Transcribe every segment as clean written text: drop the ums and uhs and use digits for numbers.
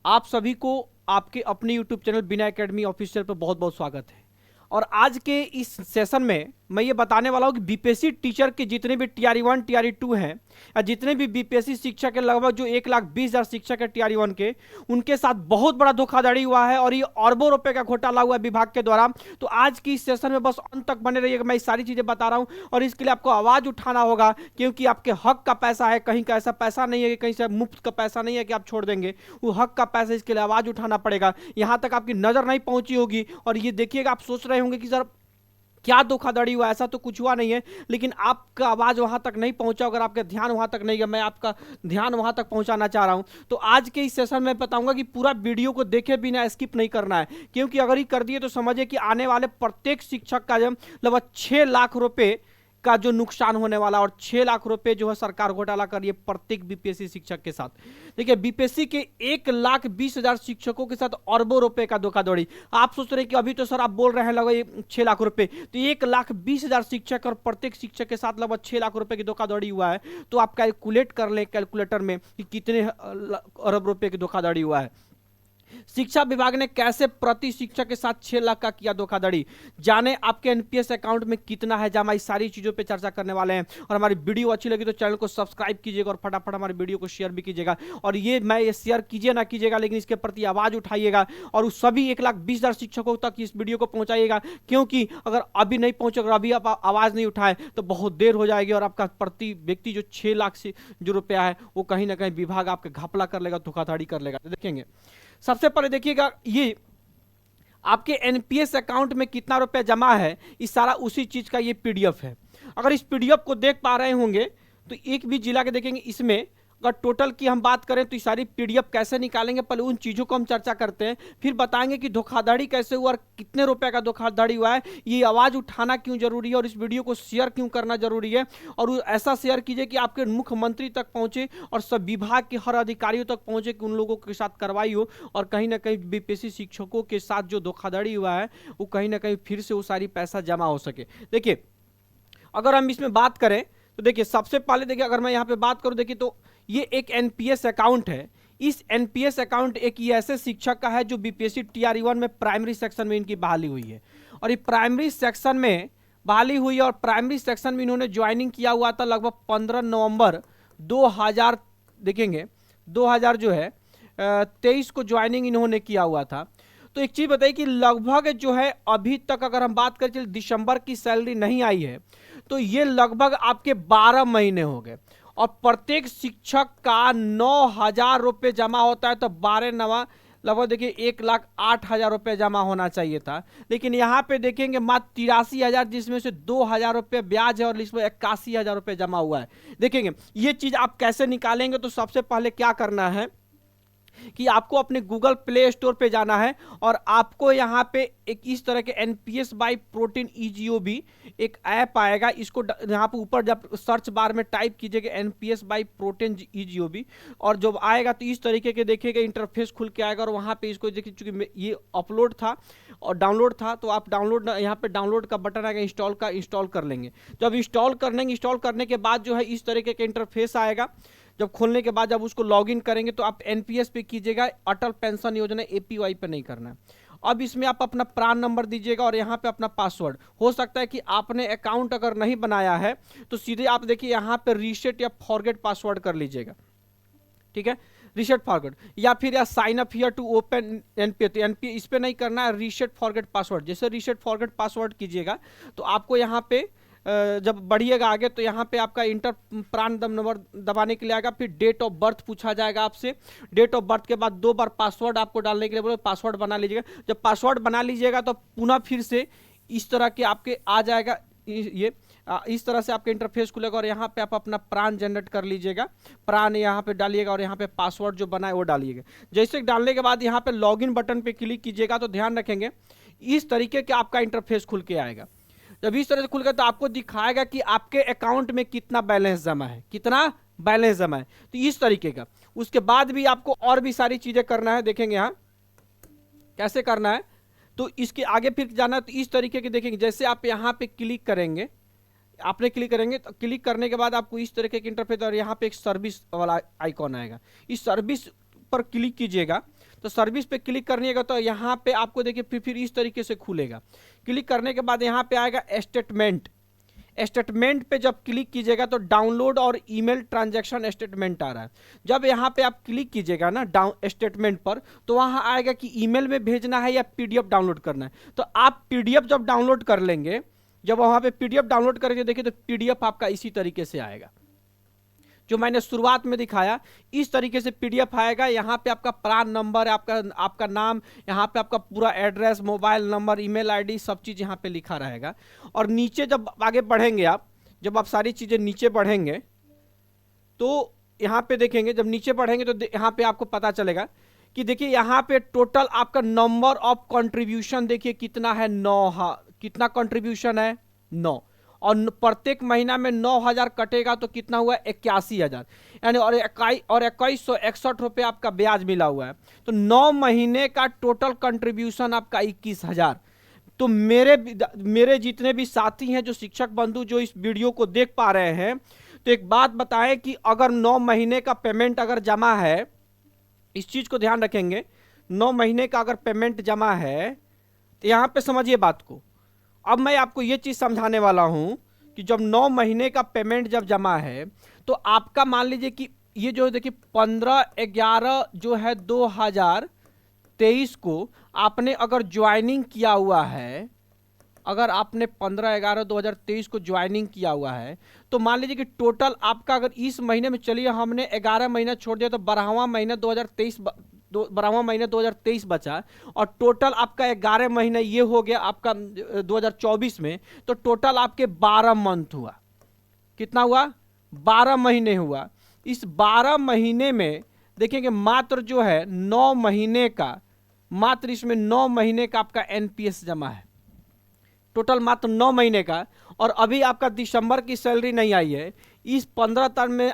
आप सभी को आपके अपने यूट्यूब चैनल बिना एकेडमी ऑफिशियल पर बहुत बहुत स्वागत है। और आज के इस सेशन में मैं ये बताने वाला हूँ कि बीपीएससी टीचर के जितने भी टीआरई 1 टीआरई 2 हैं या जितने भी बीपीएससी शिक्षक के लगभग जो 1,20,000 शिक्षक है टीआरई 1 के, उनके साथ बहुत बड़ा धोखाधड़ी हुआ है और ये अरबों रुपए का घोटाला हुआ है विभाग के द्वारा। तो आज की इस सेशन में बस अंत तक बने रहिएगा, मैं ये सारी चीजें बता रहा हूँ और इसके लिए आपको आवाज उठाना होगा क्योंकि आपके हक का पैसा है, कहीं का ऐसा पैसा नहीं है कि कहीं से मुफ्त का पैसा नहीं है कि आप छोड़ देंगे, वो हक का पैसा, इसके लिए आवाज उठाना पड़ेगा। यहां तक आपकी नजर नहीं पहुंची होगी और ये देखिएगा, आप सोच रहे होंगे कि सर क्या धोखाधड़ी हुआ, ऐसा तो कुछ हुआ नहीं है, लेकिन आपका आवाज वहां तक नहीं पहुंचा, अगर आपका ध्यान वहां तक नहीं गया, मैं आपका ध्यान वहां तक पहुंचाना चाह रहा हूं। तो आज के इस सेशन में बताऊंगा कि पूरा वीडियो को देखे बिना स्किप नहीं करना है, क्योंकि अगर ही कर दिए तो समझिए कि आने वाले प्रत्येक शिक्षक का जब लगभग 6 लाख रुपए का जो नुकसान होने वाला, और 6 लाख रुपए जो है सरकार घोटाला कर रही है प्रत्येक बीपीएससी शिक्षक के साथ। देखिए, बीपीएससी के 1,20,000 शिक्षकों के साथ अरबों रुपए का धोखाधड़ी। आप सोच रहे हैं कि अभी तो सर आप बोल रहे हैं लगभग 6 लाख रुपए, तो 1,20,000 शिक्षक और प्रत्येक शिक्षक के साथ लगभग 6 लाख रुपए की धोखाधड़ी हुआ है। तो आप कैलकुलेट कर लें कैलकुलेटर में कि कितने अरब रुपए की धोखाधड़ी हुआ है। शिक्षा विभाग ने कैसे प्रति शिक्षक के साथ 6 लाख का किया धोखाधड़ी, जाने आपके एनपीएस अकाउंट में कितना है जमा, इस सारी चीजों पे चर्चा करने वाले हैं। और हमारी वीडियो अच्छी लगी तो चैनल को सब्सक्राइब कीजिएगा और फटाफट हमारी वीडियो को शेयर भी कीजिएगा। और ये शेयर कीजिए ना कीजिएगा, लेकिन इसके प्रति आवाज उठाइएगा और उस सभी 1,20,000 शिक्षकों तक इस वीडियो को पहुंचाइएगा, क्योंकि अगर अभी नहीं पहुंचे, अगर अभी आप आवाज नहीं उठाए तो बहुत देर हो जाएगी और आपका प्रति व्यक्ति जो 6 लाख से जो रुपया है वो कहीं ना कहीं विभाग आपके घपला कर लेगा, धोखाधड़ी कर लेगा। तो देखेंगे, सबसे पहले देखिएगा ये आपके एनपीएस अकाउंट में कितना रुपया जमा है, इस सारा उसी चीज का ये पीडीएफ है। अगर इस पीडीएफ को देख पा रहे होंगे तो एक भी जिला के देखेंगे, इसमें अगर टोटल की हम बात करें तो ये सारी पीडीएफ कैसे निकालेंगे, पहले उन चीजों को हम चर्चा करते हैं, फिर बताएंगे कि धोखाधड़ी कैसे हुआ और कितने रुपए का धोखाधड़ी हुआ है, ये आवाज उठाना क्यों जरूरी है और इस वीडियो को शेयर क्यों करना जरूरी है। और ऐसा शेयर कीजिए कि आपके मुख्यमंत्री तक पहुंचे और सब विभाग के हर अधिकारियों तक पहुंचे कि उन लोगों के साथ कार्रवाई हो और कहीं ना कहीं बीपीएससी शिक्षकों के साथ जो धोखाधड़ी हुआ है वो कहीं ना कहीं फिर से वो सारी पैसा जमा हो सके। देखिए, अगर हम इसमें बात करें तो देखिए, सबसे पहले देखिए, अगर मैं यहाँ पे बात करूँ, देखिए तो ये एक एनपीएस अकाउंट है। इस एनपीएस अकाउंट एक ऐसे शिक्षक का है जो बीपीएससी टीआरई 1 में प्राइमरी सेक्शन में इनकी बहाली हुई है और ये प्राइमरी सेक्शन में बहाली हुई और प्राइमरी सेक्शन में इन्होंने ज्वाइनिंग किया हुआ था लगभग 15 नवंबर 2000, देखेंगे 2000 जो है 23 को ज्वाइनिंग इन्होंने किया हुआ था। तो एक चीज बताइए कि लगभग जो है अभी तक अगर हम बात करें, चलिए दिसंबर की सैलरी नहीं आई है तो ये लगभग आपके 12 महीने हो गए और प्रत्येक शिक्षक का 9,000 रुपये जमा होता है, तो 12 नवा लगभग देखिए 1,08,000 रुपये जमा होना चाहिए था, लेकिन यहाँ पे देखेंगे मात्र 83,000, जिसमें से 2,000 रुपये ब्याज है और इसमें 81,000 रुपये जमा हुआ है। देखेंगे ये चीज आप कैसे निकालेंगे, तो सबसे पहले क्या करना है कि आपको अपने गूगल प्ले स्टोर पे जाना है और आपको यहाँ पे एक इस तरह के एनपीएस बाई प्रोटीन ईजीओबी एक ऐप आएगा, इसको यहाँ पे ऊपर जब सर्च बार में टाइप कीजिएगा एनपीएस बाई प्रोटीन ईजीओबी और जब आएगा तो इस तरीके के देखिएगा इंटरफेस खुल के आएगा और वहाँ पे इसको देखिए, चूंकि ये अपलोड था और डाउनलोड था तो आप डाउनलोड, यहाँ पे डाउनलोड का बटन आएगा, इंस्टॉल कर लेंगे। जब इंस्टॉल करने के बाद जो है इस तरीके का इंटरफेस आएगा। जब खोलने के बाद जब उसको लॉगिन करेंगे तो आप एनपीएस पे कीजिएगा, अटल पेंशन योजना एपीवाई पे नहीं करना है। अब इसमें आप अपना प्रान नंबर दीजिएगा और यहाँ पे अपना पासवर्ड। हो सकता है कि आपने अकाउंट अगर नहीं बनाया है तो सीधे आप देखिए यहाँ पे रीसेट या फॉरगेट पासवर्ड कर लीजिएगा, ठीक है, रीसेट फॉरगेट, या फिर या sign up here to open NPS, तो एनपीएस इस पे नहीं करना है, रीसेट फॉरगेट पासवर्ड। जैसे रीसेट फॉरगेट पासवर्ड कीजिएगा तो आपको यहाँ पे जब बढ़िएगा आगे तो यहाँ पे आपका इंटर प्रान नंबर दबाने के लिए आएगा, फिर डेट ऑफ बर्थ पूछा जाएगा आपसे। डेट ऑफ बर्थ के बाद 2 बार पासवर्ड आपको डालने के लिए बोले, पासवर्ड बना लीजिएगा। जब पासवर्ड बना लीजिएगा तो पुनः फिर से इस तरह के आपके आ जाएगा, ये इस तरह से आपके इंटरफेस खुलेगा और यहाँ पे आप अपना प्रान जनरेट कर लीजिएगा, प्रान यहाँ पे डालिएगा और यहाँ पे पासवर्ड जो बना है वो डालिएगा। जैसे डालने के बाद यहाँ पे लॉगिन बटन पे क्लिक कीजिएगा तो ध्यान रखेंगे इस तरीके के आपका इंटरफेस खुल के आएगा। जब इस तरह से खुल गया तो आपको दिखाएगा कि आपके अकाउंट में कितना बैलेंस जमा है, कितना बैलेंस जमा है, तो इस तरीके का। उसके बाद भी आपको और भी सारी चीजें करना है, देखेंगे यहाँ कैसे करना है। तो इसके आगे फिर जाना है तो इस तरीके के देखेंगे, जैसे आप यहाँ पे क्लिक करेंगे, आपने क्लिक करेंगे तो क्लिक करने के बाद आपको इस तरीके के इंटरफेस और यहाँ पे एक सर्विस वाला आइकॉन आएगा, इस सर्विस पर क्लिक कीजिएगा तो सर्विस पे क्लिक करनिएगा तो यहाँ पे आपको देखिए फिर इस तरीके से खुलेगा। क्लिक करने के बाद यहाँ पे आएगा स्टेटमेंट। स्टेटमेंट पे जब क्लिक कीजिएगा तो डाउनलोड और ईमेल ट्रांजैक्शन स्टेटमेंट आ रहा है। जब यहाँ पे आप क्लिक कीजिएगा ना डाउन स्टेटमेंट पर, तो वहाँ आएगा कि ईमेल में भेजना है या पीडीएफ डाउनलोड करना है। तो आप पीडीएफ जब डाउनलोड कर लेंगे, जब वहाँ पे पीडीएफ डाउनलोड करके देखिए तो पीडीएफ आपका इसी तरीके से आएगा, जो मैंने शुरुआत में दिखाया इस तरीके से पीडीएफ आएगा। यहाँ पे आपका प्रान नंबर, आपका नाम, यहाँ पे आपका पूरा address, mobile number, email ID, सब चीज़ यहाँ पे लिखा रहेगा। और नीचे जब आगे बढ़ेंगे आप, जब आप सारी चीज़ें नीचे बढ़ेंगे तो यहाँ पे देखेंगे, जब नीचे बढ़ेंगे तो यहाँ पे आपको पता चलेगा कि देखिए यहाँ पे टोटल आपका नंबर ऑफ कंट्रीब्यूशन देखिए कितना है, 9। कितना कंट्रीब्यूशन है, 9। और प्रत्येक महीना में 9,000 कटेगा तो कितना हुआ, 81,000, यानी और 2161 रुपये आपका ब्याज मिला हुआ है। तो 9 महीने का टोटल कंट्रीब्यूशन आपका 21,000। तो मेरे जितने भी साथी हैं, जो शिक्षक बंधु जो इस वीडियो को देख पा रहे हैं, तो एक बात बताएं कि अगर 9 महीने का पेमेंट अगर जमा है, इस चीज को ध्यान रखेंगे, 9 महीने का अगर पेमेंट जमा है तो यहाँ पे समझिए बात को। अब मैं आपको ये चीज समझाने वाला हूं कि जब 9 महीने का पेमेंट जब जमा है तो आपका मान लीजिए कि ये जो देखिए 15/11 जो है 2023 को आपने अगर ज्वाइनिंग किया हुआ है, अगर आपने 15/11/2023 को ज्वाइनिंग किया हुआ है, तो मान लीजिए कि टोटल आपका अगर इस महीने में, चलिए हमने 11 महीना छोड़ दिया तो 12वां महीना 2023 बचा, और टोटल आपका 11 महीना ये हो गया आपका 2024 में, तो टोटल आपके 12 मंथ हुआ। कितना हुआ, 12 महीने हुआ। इस 12 महीने में देखेंगे मात्र जो है 9 महीने का, मात्र इसमें 9 महीने का आपका एनपीएस जमा है, टोटल मात्र 9 महीने का। और अभी आपका दिसंबर की सैलरी नहीं आई है, इस 15 तारीख में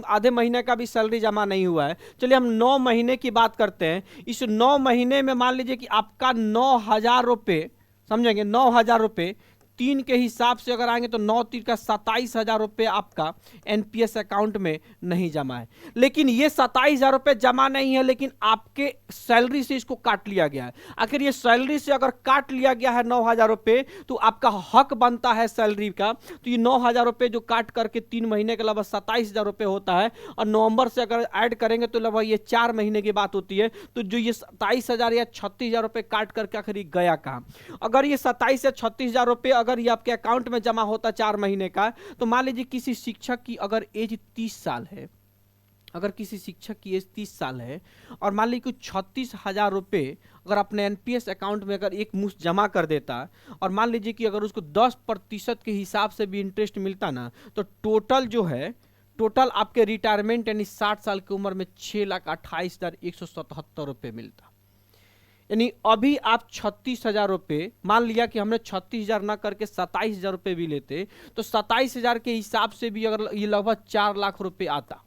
आधे महीने का भी सैलरी जमा नहीं हुआ है। चलिए हम 9 महीने की बात करते हैं। इस 9 महीने में मान लीजिए कि आपका 9,000 रुपये, समझेंगे 9,000 रुपये 3 के हिसाब से अगर आएंगे तो 9 का 27,000 रुपये आपका एनपीएस अकाउंट में नहीं जमा है। लेकिन ये 27,000 रुपये जमा नहीं है, लेकिन आपके सैलरी से इसको काट लिया गया है। आखिर ये सैलरी से अगर काट लिया गया है 9,000 रुपये, तो आपका हक बनता है सैलरी का। तो ये 9,000 रुपये जो काट करके 3 महीने के लगभग 27,000 रुपये होता है, और नवंबर से अगर ऐड करेंगे तो लगभग ये 4 महीने की बात होती है। तो जो ये 27,000 या 36,000 रुपये काट करके आखिर गया कहाँ? अगर ये 27 या 36,000 रुपये अगर ये आपके अकाउंट में जमा होता 4 महीने का, तो मान लीजिए किसी शिक्षक की अगर एज 30 साल है, अगर किसी शिक्षक की एज 30 साल है, और मान लीजिए कुछ 36,000 रुपये अगर अपने एनपीएस अकाउंट में अगर एक मुश्त जमा कर देता, और मान लीजिए कि अगर उसको 10% के हिसाब से भी इंटरेस्ट मिलता ना, तो टोटल जो है, टोटल आपके रिटायरमेंट यानी 60 साल की उम्र में 6,28,177 रुपये मिलता। यानी अभी आप 36,000 रुपये, मान लिया कि हमने 36,000 ना करके 27,000 रुपये भी लेते, तो 27,000 के हिसाब से भी अगर ये लगभग 4 लाख रुपये आता,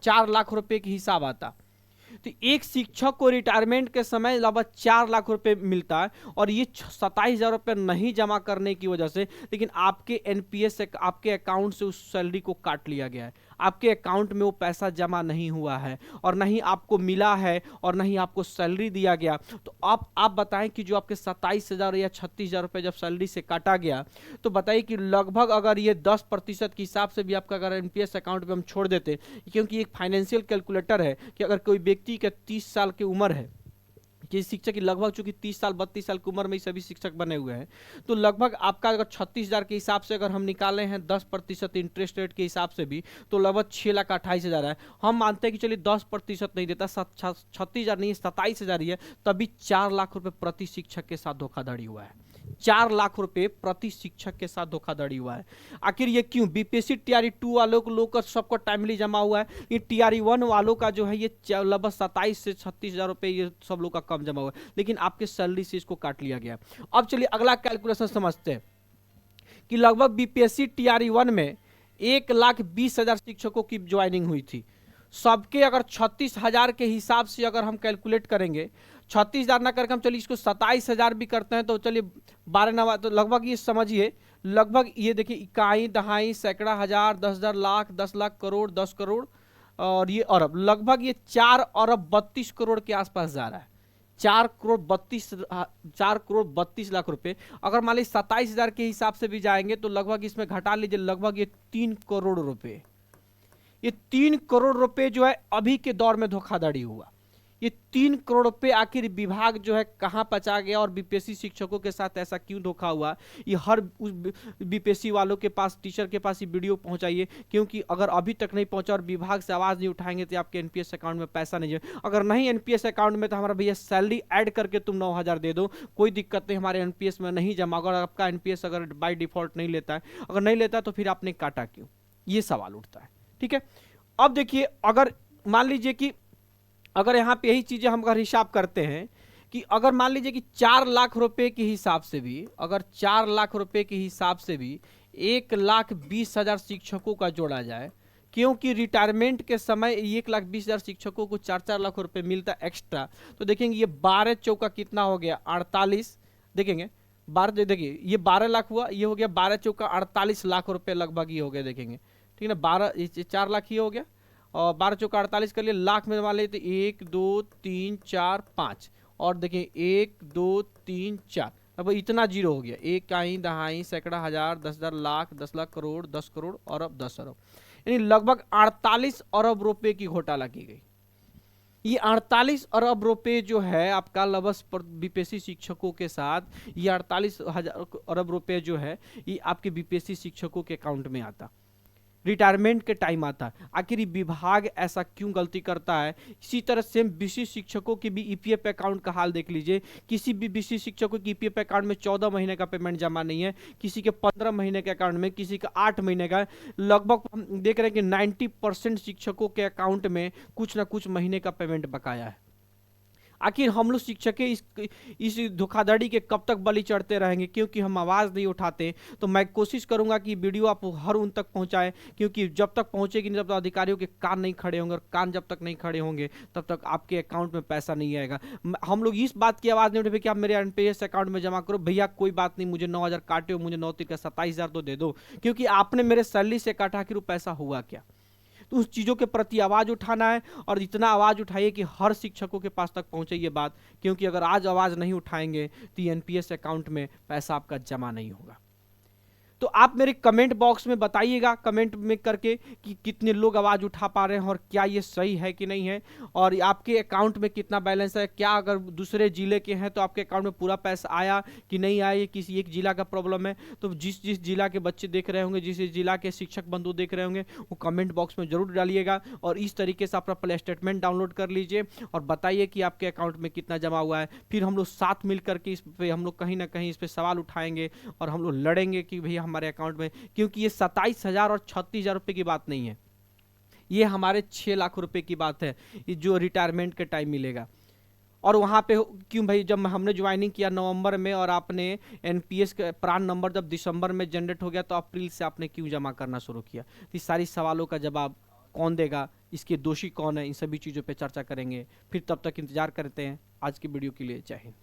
4 लाख रुपये के हिसाब आता, तो एक शिक्षक को रिटायरमेंट के समय लगभग 4 लाख रुपए मिलता है। और ये 27,000 रुपये नहीं जमा करने की वजह से, लेकिन आपके एनपीएस आपके अकाउंट से उस सैलरी को काट लिया गया है, आपके अकाउंट में वो पैसा जमा नहीं हुआ है, और नहीं आपको मिला है, और नहीं आपको सैलरी दिया गया। तो आप बताएं कि जो आपके 27,000 या 36,000 रुपये जब सैलरी से काटा गया, तो बताइए कि लगभग अगर ये 10% के हिसाब से भी आपका अगर एनपीएस अकाउंट में हम छोड़ देते, क्योंकि एक फाइनेंशियल कैलकुलेटर है कि अगर कोई व्यक्ति के 30 साल की उम्र है, कि शिक्षक की लगभग चूंकि 30 साल 32 साल की उम्र में ही सभी शिक्षक बने हुए हैं, तो लगभग आपका अगर 36,000 के हिसाब से अगर हम निकाले हैं 10% इंटरेस्ट रेट के हिसाब से भी, तो लगभग 6,28,000 है। हम मानते हैं कि चलिए 10% नहीं देता, 36,000 नहीं 27,000 ही है, तभी 4 लाख रुपए प्रति शिक्षक के साथ धोखाधड़ी हुआ है। 4 लाख रुपए प्रति शिक्षक के साथ धोखाधड़ी हुआ है। आखिर ये क्यों? बीपीएससी टीआरई 2 वालों को लोग का सबको टाइमली जमा हुआ है, ये टीआरई 1 वालों का जो है ये लगभग 27 से 36,000 रुपए ये सब लोग का कम जमा हुआ है, लेकिन आपके सैलरी से इसको काट लिया गया। अब चलिए अगला कैलकुलेशन समझते हैं कि लगभग बीपीएससी टीआरई 1 में 1,20,000 शिक्षकों की ज्वाइनिंग हुई थी। सबके अगर 36,000 के हिसाब से अगर हम कैलकुलेट करेंगे, 36,000 ना करके हम चलिए इसको 27,000 भी करते हैं, तो चलिए 12 नवा, तो लगभग ये समझिए, लगभग ये देखिए इकाई दहाई सैकड़ा हजार 10,000 लाख 10 लाख करोड़ 10 करोड़ और ये अरब, लगभग ये 4 अरब 32 करोड़ के आसपास जा रहा है। 4 करोड़ 32 लाख रुपए। अगर मान लीजिए 27,000 के हिसाब से भी जाएंगे तो लगभग इसमें घटा लीजिए, लगभग ये 3 करोड़ रुपए। ये 3 करोड़ रुपए जो है अभी के दौर में धोखाधड़ी हुआ। ये 3 करोड़ रुपए आखिर विभाग जो है कहाँ पचा गया और बीपीएससी शिक्षकों के साथ ऐसा क्यों धोखा हुआ, ये हर उस बीपीएससी वालों के पास, टीचर के पास ये वीडियो पहुंचाइए, क्योंकि अगर अभी तक नहीं पहुंचा और विभाग से आवाज़ नहीं उठाएंगे तो आपके एनपीएस अकाउंट में पैसा नहीं है। अगर नहीं एनपीएस अकाउंट में तो हमारा भैया सैलरी ऐड करके तुम 9,000 दे दो, कोई दिक्कत नहीं, हमारे एनपीएस में नहीं जमा। अगर आपका एनपीएस अगर बाय डिफॉल्ट नहीं लेता है, अगर नहीं लेता तो फिर आपने काटा क्यों, ये सवाल उठता है। ठीक है, अब देखिए, अगर मान लीजिए कि अगर यहाँ पे यही चीजें हम अगर हिसाब करते हैं कि अगर मान लीजिए कि 4 लाख रुपए के हिसाब से भी, अगर 4 लाख रुपए के हिसाब से भी 1,20,000 शिक्षकों का जोड़ा जाए, क्योंकि रिटायरमेंट के समय 1,20,000 शिक्षकों को 4-4 लाख रुपए मिलता है एक्स्ट्रा, तो देखेंगे ये 12 चौका कितना हो गया, 48। देखेंगे 12, देखिए ये 12 लाख हुआ, ये हो गया 12 चौका 48 लाख रुपए लगभग ये हो गया। देखेंगे ठीक है ना, 4 लाख ये हो गया और 12 चौका 48 कर लिए, लाख में मान लेते 1 2 3 4 5, और देखिए 1 2 3 4, अब इतना जीरो हो गया, एक कहीं दहाई सैकड़ा हजार 10,000 लाख 10 लाख करोड़ 10 करोड़ अरब 10 अरब, यानी लगभग 48 अरब रुपए की घोटाला की गई। ये 48 अरब रुपए जो है आपका लगभग बीपीएससी शिक्षकों के साथ, ये 48,000 अरब रुपए जो है ये आपके बीपीएससी शिक्षकों के अकाउंट में आता, रिटायरमेंट के टाइम आता है। आखिर विभाग ऐसा क्यों गलती करता है। इसी तरह सेम बीसी शिक्षकों के भी ईपीएफ अकाउंट का हाल देख लीजिए, किसी भी बीसी शिक्षकों की ईपीएफ अकाउंट में 14 महीने का पेमेंट जमा नहीं है, किसी के 15 महीने के अकाउंट में, किसी का 8 महीने का। लगभग हम देख रहे हैं कि 90% शिक्षकों के अकाउंट में कुछ ना कुछ महीने का पेमेंट बकाया है। आखिर हम लोग शिक्षक इस धोखाधड़ी के कब तक बलि चढ़ते रहेंगे, क्योंकि हम आवाज़ नहीं उठाते। तो मैं कोशिश करूंगा कि वीडियो आप हर उन तक पहुंचाएं, क्योंकि जब तक पहुंचेगी नहीं तब तक अधिकारियों के कान नहीं खड़े होंगे, और कान जब तक नहीं खड़े होंगे तब तक आपके अकाउंट में पैसा नहीं आएगा। हम लोग इस बात की आवाज़ नहीं उठे कि आप मेरे एनपीएस अकाउंट में जमा करो, भैया कोई बात नहीं, मुझे 9,000 काटे हो, मुझे 9-3-27,000 तो दे दो, क्योंकि आपने मेरे सैलरी से काटा, आखिर वो पैसा हुआ क्या। तो उस चीज़ों के प्रति आवाज़ उठाना है, और इतना आवाज़ उठाइए कि हर शिक्षकों के पास तक पहुंचे ये बात, क्योंकि अगर आज आवाज़ नहीं उठाएंगे तो एनपीएस अकाउंट में पैसा आपका जमा नहीं होगा। तो आप मेरे कमेंट बॉक्स में बताइएगा, कमेंट में करके कि कितने लोग आवाज़ उठा पा रहे हैं और क्या ये सही है कि नहीं है, और आपके अकाउंट में कितना बैलेंस है, क्या अगर दूसरे ज़िले के हैं तो आपके अकाउंट में पूरा पैसा आया कि नहीं आया, ये किसी एक ज़िला का प्रॉब्लम है। तो जिस जिस जिला के बच्चे देख रहे होंगे, जिस जिला के शिक्षक बंधु देख रहे होंगे, वो कमेंट बॉक्स में जरूर डालिएगा, और इस तरीके से अपना प्ले स्टेटमेंट डाउनलोड कर लीजिए और बताइए कि आपके अकाउंट में कितना जमा हुआ है। फिर हम लोग साथ मिल करके इस पर हम लोग कहीं ना कहीं इस पर सवाल उठाएंगे और हम लोग लड़ेंगे कि भैया हमारे अकाउंट में, क्योंकि ये 27,000 और 36,000 रुपए की बात नहीं है, ये हमारे 6 लाख रुपए की बात है, जो रिटायरमेंट के टाइम मिलेगा। और वहाँ पे क्यों भाई, जब हमने ज्वाइनिंग किया नवंबर में और आपने एनपीएस का प्रान नंबर जब दिसंबर में जनरेट हो गया, तो अप्रैल से आपने क्यों जमा करना शुरू किया। तो इस सारी सवालों का जवाब कौन देगा, इसके दोषी कौन है, इन सभी चीज़ों पे चर्चा करेंगे। फिर तब तक इंतजार करते हैं। आज की वीडियो के लिए जय हिंद।